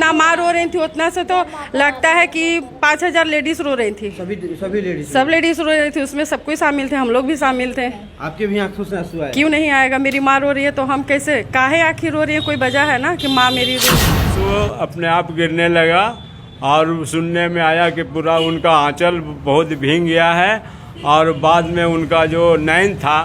जितना माँ रो रही थी उतना से तो लगता है कि 5000 लेडीज रो रही थी। सब लेडीज रो रही थी, उसमें सब कोई शामिल थे, हम लोग भी शामिल थे। आपके भी आंखों से आंसू आए? क्यों नहीं आएगा, मेरी माँ रो रही है तो हम कैसे, काहे आखिर रो रही है, कोई वजह है ना कि माँ मेरी रो। तो अपने आप गिरने लगा और सुनने में आया कि पूरा उनका आंचल बहुत भीग गया है और बाद में उनका जो नैन था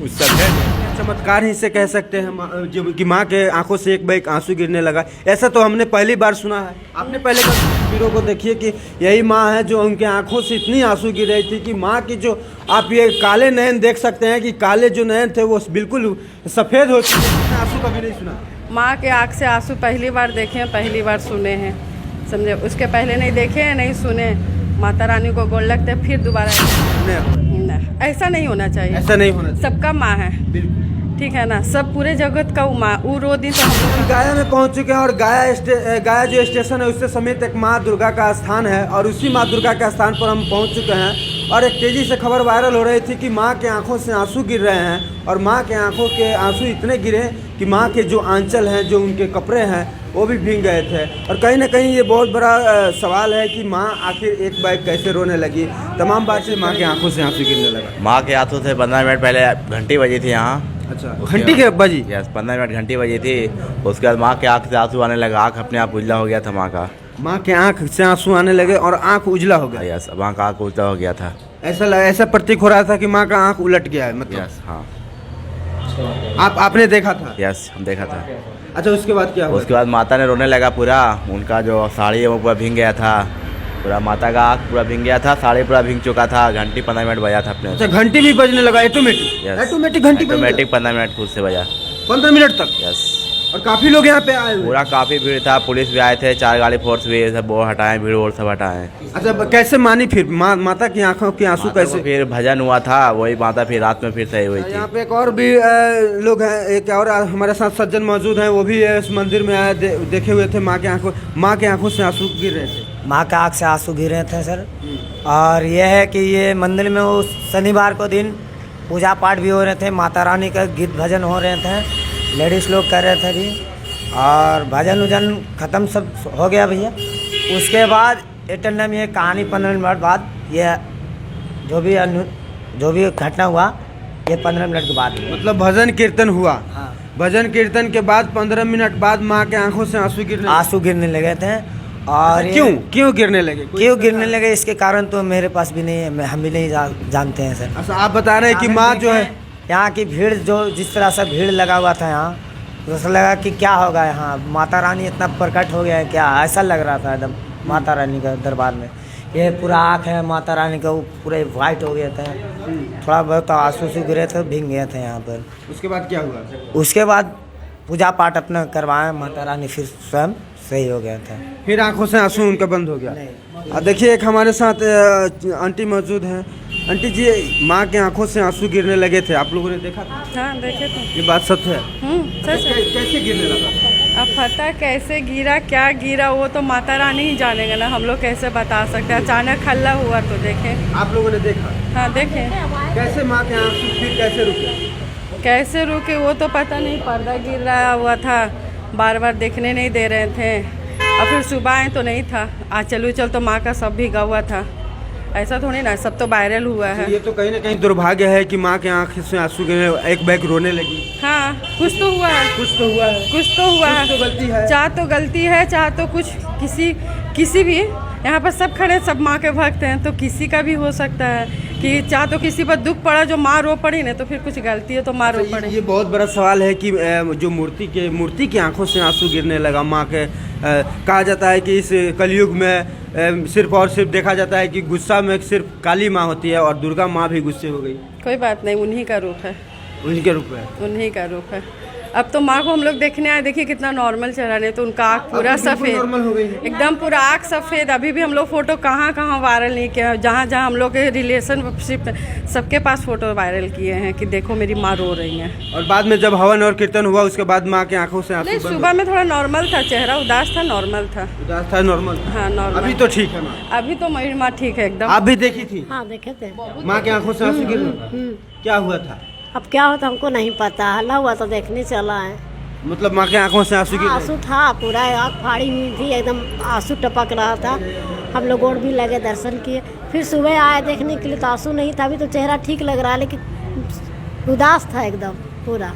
उस सफेद चमत्कार ही से कह सकते हैं जो कि माँ के आंखों से एक बैग आंसू गिरने लगा। ऐसा तो हमने पहली बार सुना है। आपने पहले तस्वीरों को देखिए कि यही माँ है जो उनके आंखों से इतनी आंसू गिर रही थी कि माँ की जो आप ये काले नयन देख सकते हैं कि काले जो नयन थे वो बिल्कुल सफ़ेद हो चुके हैं। आंसू कभी नहीं सुना। माँ के आँख से आंसू पहली बार देखे हैं, पहली बार सुने हैं, समझे। उसके पहले नहीं देखे हैं, नहीं सुने। माता रानी को गोल लगते फिर दोबारा ऐसा नहीं होना चाहिए। ऐसा नहीं होना चाहिए। सबका माँ है, ठीक है ना, सब पूरे जगत का माँ। वो रो दी तो हम गाया में पहुंच चुके हैं और गाया जो स्टेशन है उससे समेत एक माँ दुर्गा का स्थान है और उसी माँ दुर्गा के स्थान पर हम पहुंच चुके हैं और एक तेज़ी से खबर वायरल हो रही थी कि माँ के आंखों से आंसू गिर रहे हैं और माँ के आंखों के आंसू इतने गिरे कि माँ के जो आंचल हैं, जो उनके कपड़े हैं, वो भी भीग गए थे। और कहीं ना कहीं ये बहुत बड़ा सवाल है कि माँ आखिर एक बार कैसे रोने लगी। तमाम बात से माँ के आंखों से आंसू गिरने लगा। माँ के आंसू से 15 मिनट पहले घंटी बजी थी यहाँ। अच्छा, घंटी के बजी? यस, 15 मिनट घंटी बजी थी। उसके बाद माँ के आँख से आंसू आने लगा, आँख अपने आप उजला हो गया था माँ का। माँ के आँख से आंसू आने लगे और आँख उजला हो गया? यस, माँ का आँख उजला हो गया था। ऐसा प्रतीक हो रहा था कि माँ का आँख उलट गया है मतलब? यस, हाँ। आपने देखा था? यस, हम देखा था। अच्छा, उसके बाद क्या हुआ? उसके बाद माता ने रोने लगा पूरा। उनका जो साड़ी है वो पूरा भीग गया था, पूरा माता का आँख पूरा भीग गया था, साड़ी पूरा भीग चुका था। घंटी 15 मिनट बजा था अपने। अच्छा, घंटी भी बजने लगा ऑटोमेटिक? ऑटोमेटिक घंटी? ऑटोमेटिक 15 मिनट खुद से बजा। 15 मिनट तक? यस। और काफी लोग यहाँ पे आए हुए? पूरा काफी भीड़ था, पुलिस भी आए थे, 4 गाड़ी फोर्स भी, सब वो हटाए, भीड़ और सब हटाए। अच्छा, कैसे मानी फिर माता की आंखों के आंसू कैसे? फिर भजन हुआ था, वही माता फिर रात में फिर सही हुई थी। यहाँ पे एक और भी लोग हैं, एक और हमारे साथ सज्जन मौजूद हैं, वो भी इस मंदिर में आए, देखे हुए थे माँ के आंखों से आंसू गिर रहे थे। माँ के आँख से आंसू गिर रहे थे सर। और यह है कि ये मंदिर में उस शनिवार को दिन पूजा पाठ भी हो रहे थे, माता रानी का गीत भजन हो रहे थे, लेडीज़ लोग कर रहे थे भी, और भजन उजन ख़त्म सब हो गया भैया। उसके बाद एटेंडम ये कहानी 15 मिनट बाद ये जो भी घटना हुआ ये 15 मिनट के बाद। मतलब भजन कीर्तन हुआ? हाँ। भजन कीर्तन के बाद 15 मिनट बाद माँ के आंखों से आंसू गिरने लगे थे। और क्यों गिरने लगे? क्यों गिरने लगे इसके कारण तो मेरे पास भी नहीं है, हम भी नहीं जानते हैं सर। अच्छा, आप बता रहे हैं कि माँ जो है यहाँ की भीड़, जो जिस तरह से भीड़ लगा हुआ था यहाँ, तो ऐसा लगा कि क्या होगा यहाँ, माता रानी इतना प्रकट हो गया है क्या, ऐसा लग रहा था एकदम माता रानी का दरबार में। ये पूरा आँख है माता रानी का, वो पूरे वाइट हो गया था, थोड़ा बहुत आंसू से गिरे थे, भीग गए थे यहाँ पर। उसके बाद क्या हुआ? उसके बाद पूजा पाठ अपना करवाए, माता रानी फिर स्वयं सही हो गया था, फिर आंखों से आंसू उनका बंद हो गया। देखिए, एक हमारे साथ आंटी मौजूद हैं। आंटी जी, माँ के आंखों से आंसू गिरने लगे थे, आप लोगों ने देखा था? हाँ, देखे थे। ये बात सच है? सच है। कैसे गिरने लगा? अब पता कैसे गिरा, क्या गिरा, वो तो माता रानी ही जानेगा ना, हम लोग कैसे बता सकते हैं। अचानक हल्ला हुआ तो देखे। आप लोगों ने देखा? हाँ, देखे। कैसे माँ के आंसू फिर कैसे रुके? वो तो पता नहीं, पर्दा गिर रहा हुआ था, बार बार देखने नहीं दे रहे थे। और फिर सुबह आए तो नहीं था, आंचल उचल तो माँ का सब भीगा हुआ था। ऐसा थोड़ी ना, सब तो वायरल हुआ है। ये तो कहीं ना कहीं दुर्भाग्य है कि माँ के आँख से आंसू गिरे, एक बैग रोने लगी। हाँ, कुछ तो हुआ है। कुछ तो गलती है। चाह तो गलती है, चाह तो कुछ किसी भी, यहाँ पर सब खड़े, सब माँ के भक्त हैं, तो किसी का भी हो सकता है कि चाह तो किसी पर दुख पड़ा, जो माँ रो पड़ी ना, तो फिर कुछ गलती है तो माँ रो पड़ी। ये बहुत बड़ा सवाल है कि जो मूर्ति की आंखों से आंसू गिरने लगा माँ के। कहा जाता है कि इस कलयुग में सिर्फ और सिर्फ देखा जाता है कि गुस्सा में सिर्फ काली माँ होती है और दुर्गा माँ भी गुस्से हो गई। कोई बात नहीं, उन्हीं का रूप है। उन्हीं का रूप है। अब तो माँ को हम लोग देखने आए, देखिए कितना नॉर्मल चेहरा, नहीं तो उनका आँख पूरा सफ़ेद, एकदम पूरा आँख सफ़ेद। अभी भी हम लोग फ़ोटो कहाँ वायरल नहीं किया, जहाँ हम लोग के रिलेशनशिप सबके पास फ़ोटो वायरल किए हैं कि देखो मेरी माँ रो रही हैं। और बाद में जब हवन और कीर्तन हुआ उसके बाद माँ की आंखों से आंसू? सुबह में थोड़ा नॉर्मल था, चेहरा उदास था, नॉर्मल था। नॉर्मल? हाँ, नॉर्मल। अभी तो ठीक है माँ? अभी तो मेरी माँ ठीक है एकदम। आप भी देखी थी? हाँ, देखे थे। माँ की आंखों से आंसू गिर? क्या हुआ था? अब क्या होता हमको नहीं पता, हल्ला हुआ तो देखने चला है। मतलब माँ के आंखों से आंसू गिर रहे आंसू था, पूरा आँख फाड़ी हुई थी, एकदम आंसू टपक रहा था। हम लोग और भी लगे, दर्शन किए। फिर सुबह आए देखने के लिए तो आंसू नहीं था। अभी तो चेहरा ठीक लग रहा है, लेकिन उदास था एकदम पूरा।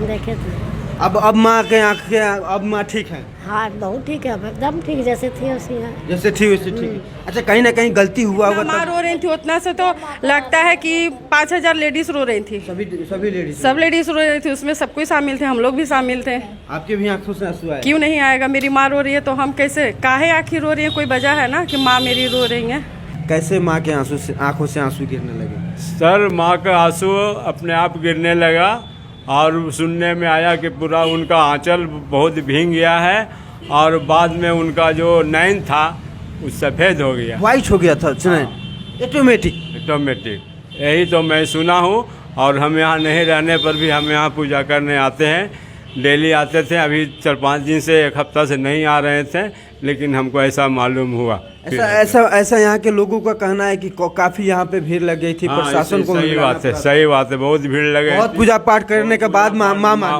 देखे थे। अब माँ के आँख के अब माँ ठीक है? हाँ, बहुत ठीक है, अब एकदम ठीक जैसे थी वैसी है। जैसे थी वैसे ठीक है। अच्छा, कहीं ना कहीं गलती हुआ होगा माँ तब? रो रही थी उतना से तो लगता है कि 5,000 लेडीज रो रही थी। सभी लेडीज? सब लेडीज रो रही थी, उसमें सब कोई शामिल थे, हम लोग भी शामिल थे। आपके भी आंखों से आंसू आए? क्यों नहीं आएगा? मेरी माँ रो रही है तो हम कैसे, काहे आखिर रो रही है? कोई वजह है ना कि माँ मेरी रो रही है। कैसे माँ के आंखों से आंसू गिरने लगे? सर माँ का आंसू अपने आप गिरने लगा और सुनने में आया कि पूरा उनका आंचल बहुत भीग गया है और बाद में उनका जो नैन था वो सफ़ेद हो गया, वाइट हो गया था। ऑटोमेटिक। यही तो मैं सुना हूँ और हम यहाँ नहीं रहने पर भी हम यहाँ पूजा करने आते हैं, डेली आते थे। अभी 4-5 दिन से, 1 हफ्ता से नहीं आ रहे थे, लेकिन हमको ऐसा मालूम हुआ। ऐसा यहाँ के लोगों का कहना है कि काफी यहाँ पे भीड़ लग गई थी। हाँ, प्रशासन को सही बात है, सही बात है, बहुत भीड़ लगे। बहुत पूजा पाठ करने के बाद माँ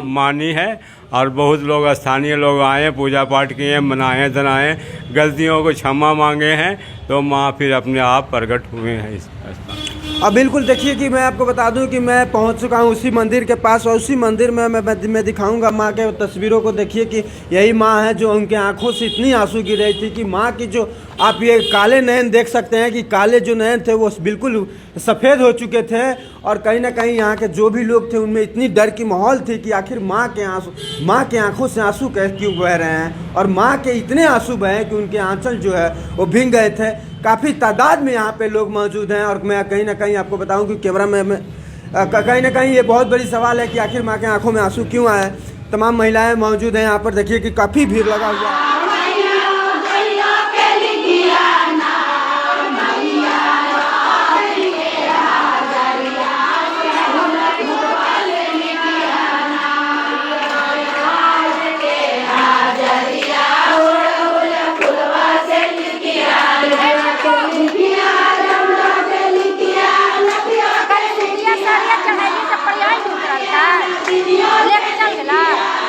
मानी है और बहुत लोग, स्थानीय लोग आए, पूजा पाठ किए, मनाए धनाए, गलतियों को क्षमा मांगे हैं, तो माँ फिर अपने आप प्रकट हुए हैं इस स्थान। अब बिल्कुल देखिए कि मैं आपको बता दूं कि मैं पहुंच चुका हूं उसी मंदिर के पास और उसी मंदिर में मैं दिखाऊंगा माँ के तस्वीरों को। देखिए कि यही माँ है जो उनके आंखों से इतनी आंसू गिर रही थी कि माँ की जो आप ये काले नयन देख सकते हैं कि काले जो नयन थे वो बिल्कुल सफ़ेद हो चुके थे। और कहीं ना कहीं यहाँ के जो भी लोग थे उनमें इतनी डर की माहौल थी कि आखिर माँ के आंखों से आंसू क्यों बह रहे हैं। और माँ के इतने आंसू बहे कि उनके आंचल जो है वो भीग गए थे। काफ़ी तादाद में यहाँ पे लोग मौजूद हैं। और मैं कहीं ना कहीं आपको बताऊं कि कैमरा में कहीं ना कहीं ये बहुत बड़ी सवाल है कि आखिर माँ के आंखों में आंसू क्यों आए। तमाम महिलाएं मौजूद हैं यहाँ पर। देखिए कि काफ़ी भीड़ लगा हुआ है। लेके चल गेला।